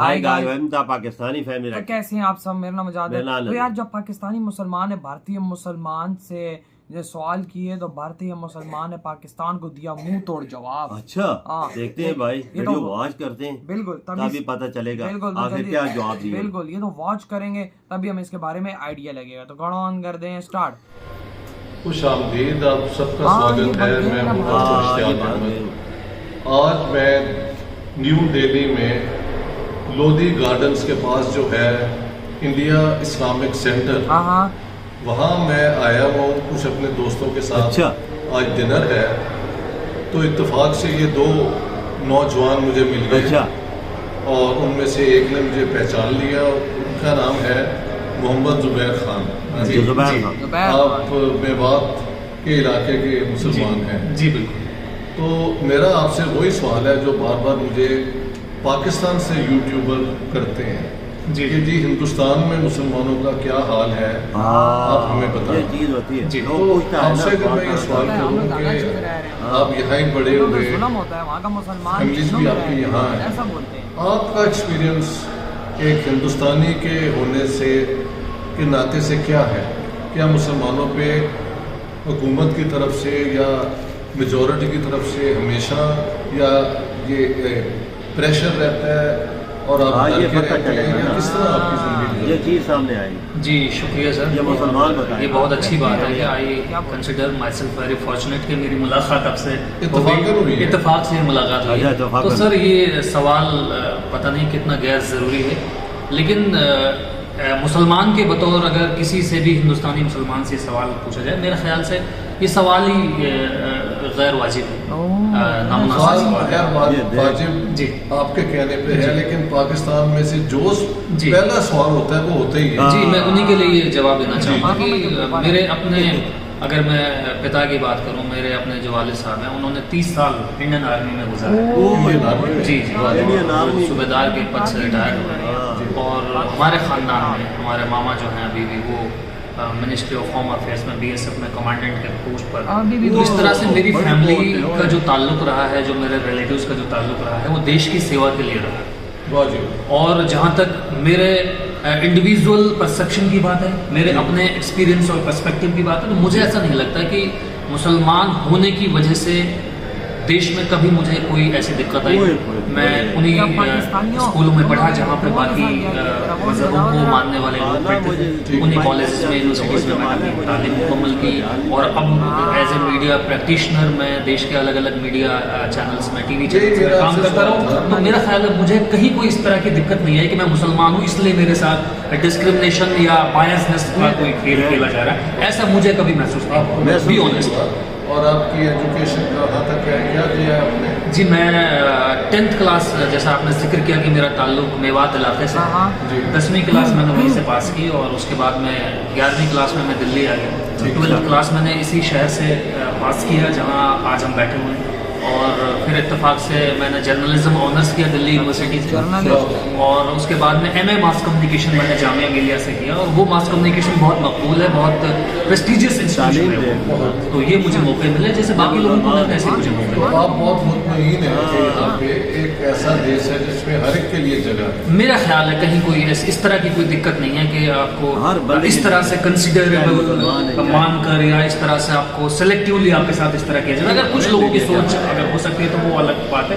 Hi guys, welcome to Pakistani family. तो कैसे हैं आप सब? मेरा नाम आजाद है। तो यार जब पाकिस्तानी मुसलमान है भारतीय मुसलमान से ये सवाल किए तो भारतीय मुसलमान ने पाकिस्तान को दिया मुंह तोड़ जवाब। अच्छा, देखते हैं भाई, वीडियो वॉच करते हैं, बिल्कुल तभी पता चलेगा बिल्कुल आखिर क्या जवाब दिया। बिल्कुल, ये तो वॉच करेंगे तभी हमें इसके बारे में आइडिया लगेगा। तो गणो ऑन कर दें, स्टार्ट। खुश आमदीद, आप सबका स्वागत है। मैं आज मैं न्यू दिल्ली में लोधी गार्डन्स के पास जो है इंडिया इस्लामिक सेंटर, वहाँ मैं आया हूँ कुछ अपने दोस्तों के साथ। अच्छा। आज डिनर है तो इत्तेफाक से ये दो नौजवान मुझे मिल गए। अच्छा। और उनमें से एक ने मुझे पहचान लिया, उनका नाम है मोहम्मद जुबैर खान। जी, जुबैर खान। आप मेवात के इलाके के मुसलमान हैं? जी बिल्कुल। तो मेरा आपसे वही सवाल है जो बार बार मुझे पाकिस्तान से यूट्यूबर करते हैं जी कि जी हिंदुस्तान में मुसलमानों का क्या हाल है, आप हमें बताएं। चीज होती है जी। तो आपसे अगर मैं ये सवाल करूँ कि आप यहाँ ही बड़े हुए, फैमिलीज भी आपकी यहाँ है, आपका एक्सपीरियंस एक हिंदुस्तानी के होने से के नाते से क्या है? क्या मुसलमानों पे हुकूमत की तरफ से या मेजॉरिटी की तरफ से हमेशा या ये प्रेशर रहता है और आप ये डर के पता रहते हैं, चलेगा या किस तरह आपकी जिंदगी ये चीज सामने आएगी। जी शुक्रिया सर। ये मुसलमान बताएं। ये बहुत अच्छी बात है कि I consider my self very fortunate कि मेरी मुलाकात आपसे इत्तेफाक हुई है। इत्तेफाक से मुलाकात हुई है। तो सर ये सवाल पता नहीं कितना गैर ज़रूरी है, लेकिन मुसलमान के बतौर अगर किसी से भी हिंदुस्तानी मुसलमान से सवाल पूछा जाए, मेरे ख्याल से ये सवाल ही गैर वाजिब है, नामुनासिब वाजिब जी आपके कहने पे है, लेकिन पाकिस्तान में से जो जी पहला सवाल होता है वो होता ही है। जी, मैं उन्हीं के लिए ये जवाब देना चाहूँगा कि मेरे अपने, अगर मैं पिता की बात करूँ, मेरे अपने जो वालिद साहब हैं उन्होंने 30 साल इंडियन आर्मी में गुजारा। जी जी, सूबेदार के पद से रिटायर हुए हैं। और हमारे ख़ानदान में हमारे मामा जो हैं अभी भी वो मिनिस्ट्री ऑफ होम अफेयर्स में BSF में कमांडेंट के पोस्ट पर। तो इस तरह से मेरी फैमिली का जो ताल्लुक़ रहा है, जो मेरे रिलेटिव्स का जो ताल्लुक़ रहा है, वो देश की सेवा के लिए रहा है। और जहाँ तक मेरे इंडिविजुअल परसेप्शन की बात है, मेरे अपने एक्सपीरियंस और पर्सपेक्टिव की बात है, तो मुझे ऐसा नहीं लगता कि मुसलमान होने की वजह से देश में कभी मुझे कोई ऐसी दिक्कत आई। मैं उन्हीं स्कूलों में पढ़ा जहाँ पे बाकी मज़हबों को मानने वाले लोग पढ़ते थे, उन्हीं कॉलेज में, यूनिवर्सिटीज़ में मैंने तालीम मुकम्मल की। और अब एज ए मीडिया प्रैक्टिशनर मैं देश के अलग अलग मीडिया चैनल्स में, TV चैनल्स में काम करता रहा हूँ। तो मेरा ख्याल है मुझे कहीं कोई इस तरह की दिक्कत नहीं है कि मैं मुसलमान हूँ इसलिए मेरे साथ डिस्क्रिमिनेशन या बायसनेस का कोई खेल खेला जा रहा है, ऐसा मुझे कभी महसूस नहीं। Be honest. और आपकी एजुकेशन कहाँ तक है, क्या किया है आपने? जी, मैं 10th क्लास, जैसा आपने जिक्र किया कि मेरा ताल्लुक मेवात इलाके से, 10वीं क्लास मैंने वहीं से पास की और उसके बाद मैं 11वीं क्लास में मैं दिल्ली आ गया। 12th क्लास मैंने इसी शहर से पास किया जहाँ आज हम बैठे हुए हैं। और फिर इत्तेफाक से मैंने जर्नलिज्म ऑनर्स किया दिल्ली यूनिवर्सिटी से, और उसके बाद में MA मास कम्युनिकेशन मैंने जामिया मिलिया से किया। और वो मास कम्युनिकेशन बहुत मकबूल है, बहुत प्रेस्टिजियस इंस्टीट्यूशन है। तो ये मुझे मौके मिले जैसे बाकी लोगों को मिलते ऐसे मुझे मौके मिले। आप बहुत मुतमईन हैं कि यहाँ पे एक ऐसा देश है जिसमें हर एक के लिए जगह है। मेरा ख्याल है कहीं कोई इस तरह की कोई दिक्कत नहीं है कि आपको इस तरह से कंसिडरेबल मानकर या इस तरह से आपको सेलेक्टिवली आपके साथ इस तरह किया जाए। अगर कुछ लोगों की सोच अगर हो सकती है तो वो अलग बात है,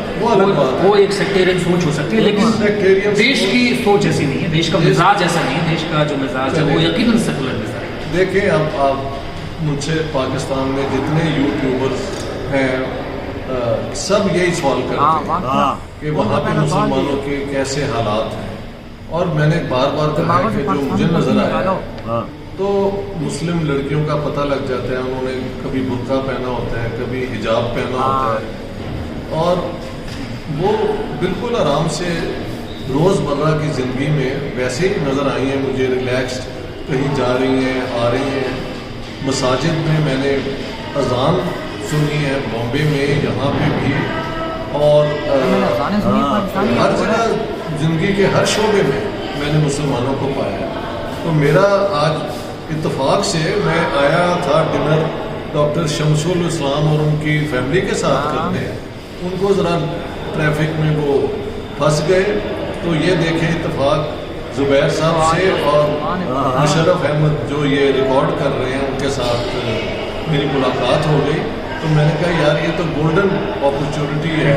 वो एक सेक्टेरियन सोच हो सकती है, लेकिन देश की सोच ऐसी नहीं है, देश का मिजाज ऐसा नहीं है। देश का जो मिजाज है वो यकीनन सेकुलर मिजाज है। देखिए, अब आप मुझसे पाकिस्तान में जितने यूट्यूबर्स हैं सब यही सवाल करते हैं कि वहाँ पे मुसलमानों के कैसे हालात हैं। और मैंने बार बार कहा कि जो मुझे नजर आया तो मुस्लिम लड़कियों का पता लग जाता है, उन्होंने कभी बुर्का पहना होता है, कभी हिजाब पहना होता है, और वो बिल्कुल आराम से रोज़मर्रा की ज़िंदगी में वैसे ही नज़र आई हैं मुझे, रिलैक्स्ड कहीं जा रही हैं, आ रही हैं। मसाजिद में मैंने अजान सुनी है बॉम्बे में, यहाँ पे भी, और हर जगह ज़िंदगी के हर शोबे में मैंने मुसलमानों को पाया। तो मेरा आज इत्तेफाक से मैं आया था डिनर डॉक्टर शमसुल इस्लाम और उनकी फैमिली के साथ करने। उनको ज़रा ट्रैफिक में वो फंस गए तो ये देखें इत्तेफाक जुबैर साहब से और मुशर्रफ अहमद जो ये रिकॉर्ड कर रहे हैं उनके साथ मेरी मुलाकात हो गई। तो मैंने कहा यार ये तो गोल्डन अपॉर्चुनिटी है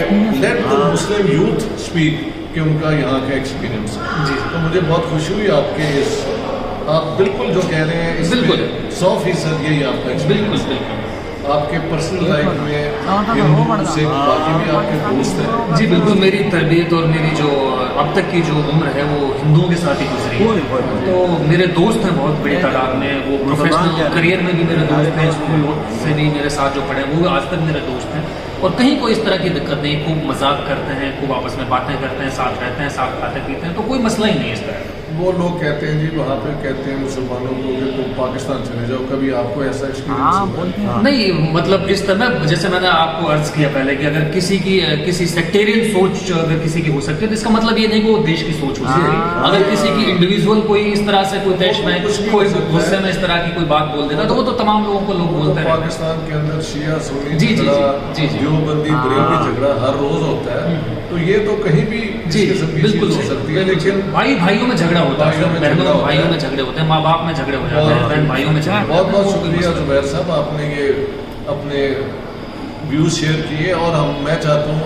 कि let the Muslim youth speak कि उनका यहाँ का एक्सपीरियंस है। जी तो मुझे बहुत खुशी हुई आपके इस, आप बिल्कुल जो कह रहे हैं बिल्कुल 100% यही आपका एक्सपीरियंस है। आपके पर्सनल लाइफ में हिंदू से बाकी भी आपके दोस्त हैं? जी बिल्कुल, मेरी तरबियत और मेरी जो अब तक की जो उम्र है वो हिंदुओं के साथ ही गुजरी है। तो मेरे दोस्त हैं बहुत बड़ी तादाद में, वो प्रोफेशनल करियर में भी मेरे दोस्त हैं, स्कूल से भी मेरे साथ जो पढ़े हैं वो आज तक मेरे दोस्त हैं। और कहीं कोई इस तरह की दिक्कत नहीं, खूब मजाक करते हैं, खूब आपस में बातें करते हैं, साथ रहते हैं, साथ खाते पीते हैं, तो कोई मसला ही नहीं इस तरह। वो लोग कहते हैं जी वहाँ पे कहते हैं मुसलमानों को कि तुम पाकिस्तान चले जाओ, कभी आपको ऐसा एक्सपीरियंस? नहीं, मतलब इस तरह जैसे मैंने आपको अर्ज किया पहले कि अगर किसी सेक्टेरियन सोच अगर किसी की हो सकती है तो इसका मतलब ये नहीं कि वो देश की सोच हो सकती है। अगर किसी की इंडिविजुअल कोई इस तरह से कोई देश में कोई गुस्से में इस तरह की कोई बात बोल देता तो वो तो तमाम लोगों को लोग बोलते हैं। पाकिस्तान के अंदर शिया सुन्नी देवबंदी बरेलवी झगड़ा हर रोज होता है, तो ये तो कहीं भी बिल्कुल हो सकती है। लेकिन भाइयों में झगड़ा होता है, बहनों भाइयों में झगड़े होते हैं, माँ बाप में झगड़े हो जाते हैं, बहन भाइयों में झगड़े। बहुत बहुत शुक्रिया जुबैर साहब, आपने ये अपने व्यूज शेयर किए। और मैं चाहता हूँ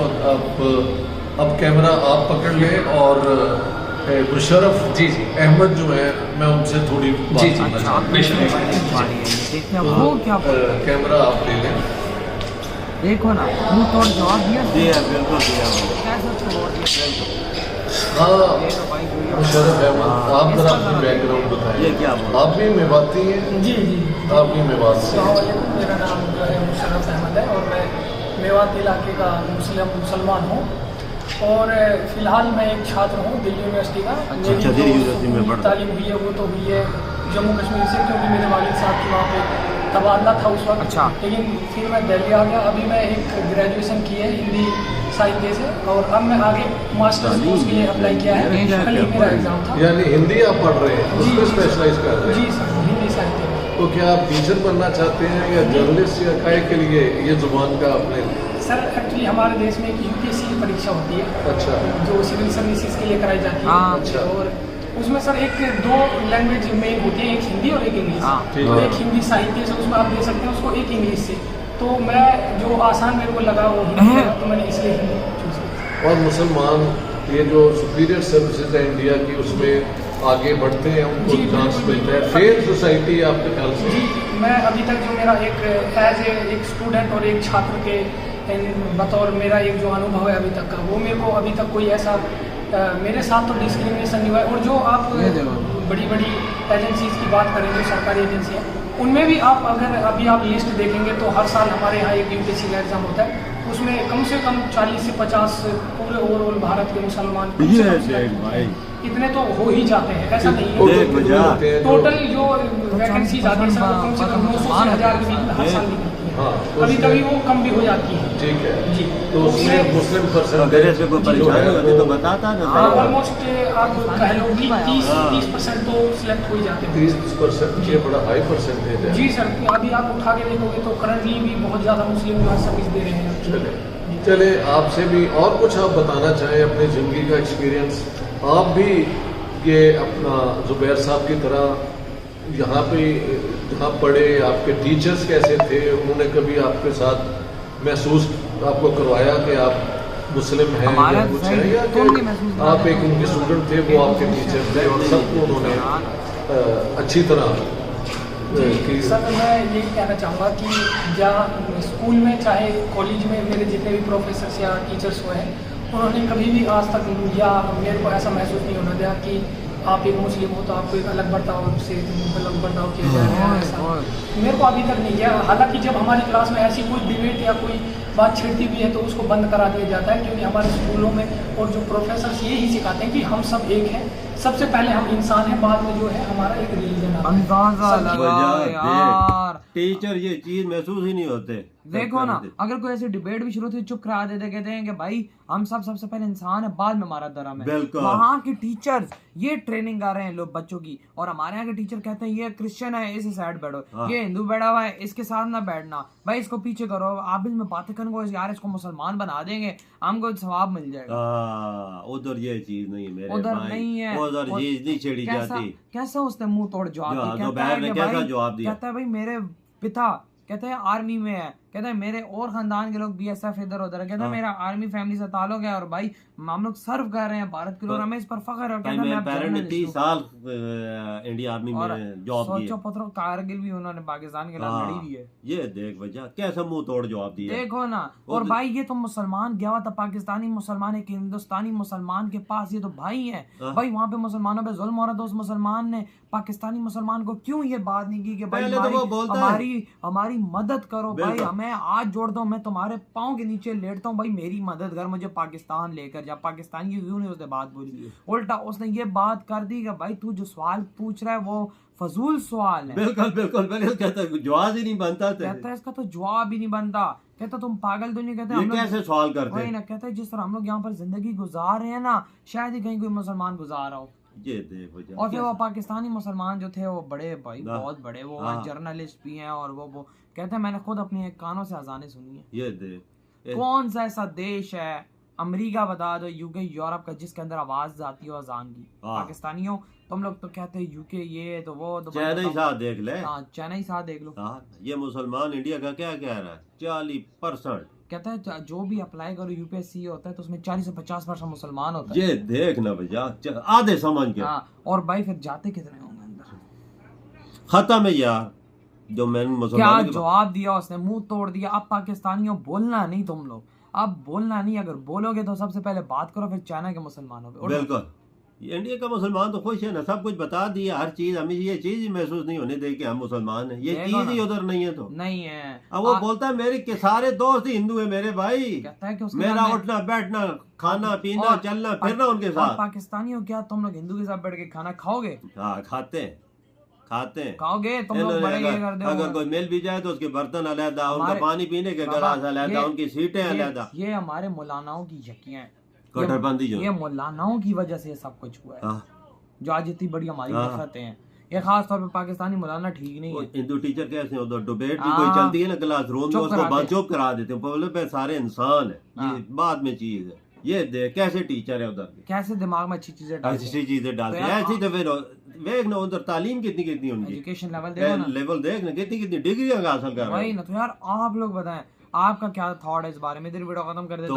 अब कैमरा आप पकड़ लें और मुशर्रफ अहमद जो है मैं उनसे थोड़ी कैमरा आप ले लें। देखो ना मुंह तोड़ जवाब दिया। हाँ मुशर्रफ अहमद, आप जरा अपनी बैकग्राउंड बताइए। क्या आप भी मेवाती हैं? जी जी, आप भी मेवात से। मेरा नाम मुशर्रफ अहमद है और मैं मेवात इलाके का मुसलमान हूँ और फिलहाल मैं एक छात्र हूँ दिल्ली यूनिवर्सिटी का। मेरी जो तालीम हुई है वो तो हुई है जम्मू कश्मीर से, क्योंकि मेरे वालिद साहब की वहाँ पे तबादला था उस वक्त। लेकिन फिर मैं दिल्ली आ गया। अभी मैं एक ग्रेजुएशन की है हिंदी साहित्य से और अब मैं आगे मास्टर्स कोर्स के लिए अप्लाई किया है। कल ही मेरा एग्जाम था। यानी हिंदी आप पढ़ रहे हैं, उसमें स्पेशलाइज कर रहे हैं? जी सर, हिंदी साहित्य में। तो क्या आप टीचर बनना चाहते हैं या जर्नलिस्ट या काय के लिए ये जुबान का आपने? सर एक्चुअली हमारे देश में एक UPSC की परीक्षा होती है। अच्छा। जो सिविल सर्विसेज के लिए कराई जाती है। अच्छा। और उसमें सर एक दो लैंग्वेज मेन होती है, एक हिंदी और एक इंग्लिश। तो एक हिंदी साहित्य से उसमें आप दे सकते हैं उसको, एक इंग्लिश से। तो मैं जो आसान मेरे को लगा वो हिंदी है, तो मैंने इसलिए हिंदी चूज किया। और मुसलमान ये जो सुपीरियर सर्विसेज है इंडिया की उसमें आगे बढ़ते हैं, उनको चांस मिलता है, फेयर सोसाइटी आपके ख्याल से? जी, मैं अभी तक जो मेरा एक स्टूडेंट और एक छात्र के बतौर मेरा एक जो अनुभव है अभी तक का, वो मेरे को अभी तक कोई ऐसा मेरे साथ तो डिस्क्रिमिनेशन नहीं हुआ है। और जो आप बड़ी बड़ी एजेंसीज की बात करें जो सरकारी एजेंसी है उनमें भी आप अगर अभी आप लिस्ट देखेंगे तो हर साल हमारे यहाँ एक UPSC का एग्जाम होता है, उसमें कम से कम 40 से 50 पूरे ओवरऑल भारत के मुसलमान इतने तो हो ही जाते हैं। ऐसा नहीं है, टोटल जो वैकेंसीज आती है सर कम से कम 900 से 1000 के बीच हर साल निकलती है। कभी कभी वो कम भी हो जाती है। ठीक है जी। तो उसमें मुस्लिम परसेंटेज कोई परेशानी होती तो बताता ना। ऑलमोस्ट आप कह लो कि 30% तो सिलेक्ट हो ही जाते हैं। 30% ये बड़ा हाई परसेंटेज है। जी सर, अभी आप उठा के देखोगे तो करंटली भी बहुत ज़्यादा मुस्लिम सर्विस दे रहे हैं। चले आपसे भी और कुछ आप बताना चाहें अपनी ज़िंदगी का एक्सपीरियंस। आप भी ये अपना जुबैर साहब की तरह यहाँ पे जहाँ पढ़े, आपके टीचर्स कैसे थे, उन्होंने कभी आपके साथ महसूस आपको करवाया कि आप मुस्लिम हैं या कुछ है, या कि आप एक उनके स्टूडेंट थे वो आपके टीचर थे और सबको उन्होंने अच्छी तरह की? सर मैं यही कहना चाहूँगा कि या स्कूल में चाहे कॉलेज में मेरे जितने भी प्रोफेसर्स या टीचर्स हुए हैं उन्होंने कभी भी आज तक या मेरे को ऐसा महसूस नहीं होना दिया कि आप एक मुस्लिम हो तो आपको एक अलग बर्ताव से अलग बर्ताव किया जाए, ऐसा मेरे को अभी तक नहीं किया। हालांकि जब हमारी क्लास में ऐसी कोई डिबेट या कोई बात छिड़ती भी है तो उसको बंद करा दिया जाता है, क्योंकि हमारे स्कूलों में और जो प्रोफेसर्स यही सिखाते हैं कि हम सब एक हैं, सबसे पहले हम इंसान हैं, बाद में जो है हमारा एक रिलीजन आता है। यार टीचर ये चीज महसूस ही नहीं होते। देखो ना, अगर कोई ऐसी डिबेट भी शुरू होती है चुप करा देते, कहते हैं कि भाई हम सब सबसे पहले इंसान है, बाद में हमारा धर्म है। वहाँ के टीचर्स ये ट्रेनिंग कर रहे हैं लोग बच्चों की, और हमारे यहाँ के टीचर कहते हैं ये क्रिश्चियन है इसी साइड बैठो, ये हिंदू बैठा हुआ है इसके साथ ना बैठना, भाई इसको पीछे करो, आप में बातें करने को यार इसको मुसलमान बना देंगे, हमको सवाब मिल जाएगा। उधर ये चीज नहीं मेरे उधर भाई, नहीं है, उधर चीज नहीं छेड़ी जाती। कैसा उसने मुंह तोड़ जवाब दिया, कहता है भाई मेरे पिता कहते हैं आर्मी में है, कहते हैं मेरे और खानदान के लोग बीएसएफ इधर उधर है, कहते हैं मेरा आर्मी फैमिली से ताल्लुक है और भाई हम लोग सर्व कर रहे हैं भारत के लोग, हमें इस पर फख्र है। कहता मेरे पेरेंट्स ने 30 साल इंडिया आर्मी में जॉब की। सोचो पत्रों कारगिल भी उन्होंने पाकिस्तान के खिलाफ लड़ी भी है। ये देख भैया कैसा मुंह तोड़ जवाब दिया, देखो ना। और भाई ये तो मुसलमान गया हुआ था, पाकिस्तानी मुसलमान एक हिंदुस्तानी मुसलमान के पास, ये तो भाई है भाई, वहाँ पे मुसलमानों पे जुल्म हो रहा था, उस मुसलमान ने पाकिस्तानी मुसलमान को क्यों ये बात नहीं की कि भाई हमारी मदद करो, भाई हमें आज जोड़ दो, मैं तुम्हारे पाँव के नीचे लेटता हूँ, भाई मेरी मदद कर, मुझे पाकिस्तान लेकर जा। पाकिस्तान की क्यों नहीं उसने बात बोली, उल्टा उसने ये बात कर दी कि भाई तू जो सवाल पूछ रहा है वो फजूल सवाल है। बिल्कुल बिल्कुल बिल्कुल, कहता है जवाब ही नहीं बनता, कहता है इसका तो जवाब ही नहीं बनता, कहता तुम पागल तो नहीं, कहते हम कैसे सवाल करते हैं ना, कहता है जिस तरह हम लोग यहाँ पर जिंदगी गुजार रहे हैं ना, शायद ही कहीं कोई मुसलमान गुजार रहा हो। ये देख और फिर वो पाकिस्तानी मुसलमान जो थे वो बड़े भाई बहुत बड़े, वो जर्नलिस्ट भी हैं, और वो कहते हैं मैंने खुद अपने कानों से अजानें सुनी है। ये देख कौन सा ऐसा देश है, अमेरिका बता दो, यूके यूरोप का, जिसके अंदर आवाज जाती है अजान की। पाकिस्तानियों तुम लोग तो कहते हैं यूके ये तो वो तो चाइना ही साथ देख ले, चाइना ही साथ देख लो। ये मुसलमान इंडिया का क्या कह रहा है 40%, कहता है जो भी अप्लाई करो यूपीएससी होता है तो उसमें 40 से 50% मुसलमान होता है। ये देख ना भैया, आधे समझ के। और भाई फिर जाते कितने होंगे अंदर, खत्म है यार। जो मैंने क्या जवाब दिया उसने, मुंह तोड़ दिया। अब पाकिस्तानियों बोलना नहीं, तुम लोग अब बोलना नहीं, अगर बोलोगे तो सबसे पहले बात करो, फिर चाइना के मुसलमानों पे। बिल्कुल, इंडिया का मुसलमान तो खुश है ना, सब कुछ बता दिया, हर चीज, हमें ये चीज ही महसूस नहीं होने दे कि हम मुसलमान हैं, ये चीज ही उधर नहीं है, तो नहीं है। अब वो बोलता है मेरे के सारे दोस्त ही हिंदू है मेरे भाई, कहता है कि मेरा उठना बैठना खाना पीना चलना फिरना उनके साथ। पाकिस्तानियों क्या तुम लोग हिंदू के साथ बैठ के खाना खाओगे? हाँ खाते हैं खाओगे तुम लोग, बड़े ये कर दो। अगर कोई मिल भी जाए तो उसके बर्तन अलग, उनका पानी पीने के गिलास अलग, उनकी सीटें अलग। ये हमारे मौलानाओं की यकियां है, कट्टरपंथी जो ये मौलानाओं की वजह से सब कुछ हुआ है, जो आज इतनी बड़ी हमारी नफरतें हैं। ये खास तौर पे पाकिस्तानी मौलाना ठीक नहीं है। हिंदू टीचर कैसे होता है, डिबेट भी कोई चलती है ना क्लास रूम में, उसको चुप करा देते हैं, बोले सारे इंसान है, ये बाद में चीज है। ये देख कैसे टीचर है उधर, कैसे दिमाग में अच्छी चीजें डालते हैं, ऐसी तो फिर देख ना उधर तालीम कितनी उनकी, एजुकेशन लेवल देख ना कितनी डिग्री हासिल कर रहे हैं। वही ना, तो यार आप लोग बताएं आपका क्या थॉट है इस बारे में। इधर वीडियो खत्म कर देते।